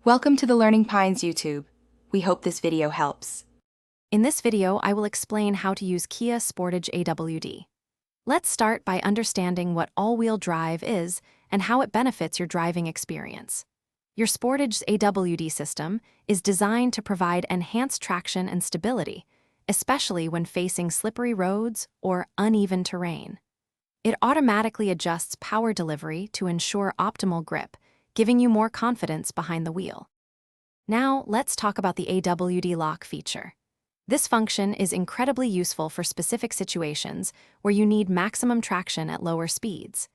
Welcome to the Learning Pines YouTube. We hope this video helps. In this video, I will explain how to use Kia Sportage AWD. Let's start by understanding what all-wheel drive is and how it benefits your driving experience. Your Sportage AWD system is designed to provide enhanced traction and stability, especially when facing slippery roads or uneven terrain. It automatically adjusts power delivery to ensure optimal grip, giving you more confidence behind the wheel. Now, let's talk about the AWD lock feature. This function is incredibly useful for specific situations where you need maximum traction at lower speeds.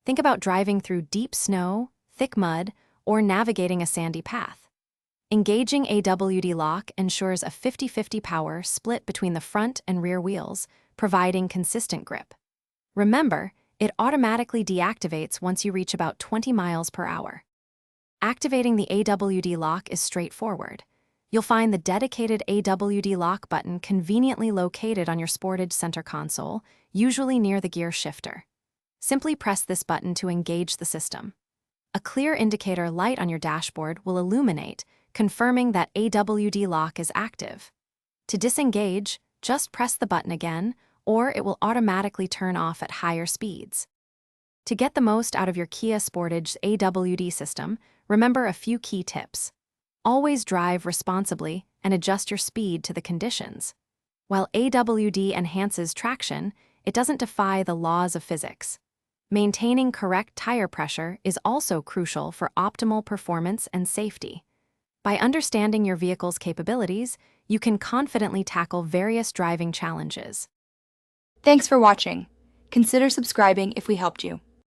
Think about driving through deep snow, thick mud, or navigating a sandy path. Engaging AWD lock ensures a 50-50 power split between the front and rear wheels, providing consistent grip. Remember, it automatically deactivates once you reach about 20 miles per hour. Activating the AWD lock is straightforward. You'll find the dedicated AWD lock button conveniently located on your Sportage center console, usually near the gear shifter. Simply press this button to engage the system. A clear indicator light on your dashboard will illuminate, confirming that AWD lock is active. To disengage, just press the button again, or it will automatically turn off at higher speeds. To get the most out of your Kia Sportage AWD system, remember a few key tips. Always drive responsibly and adjust your speed to the conditions. While AWD enhances traction, it doesn't defy the laws of physics. Maintaining correct tire pressure is also crucial for optimal performance and safety. By understanding your vehicle's capabilities, you can confidently tackle various driving challenges. Thanks for watching. Consider subscribing if we helped you.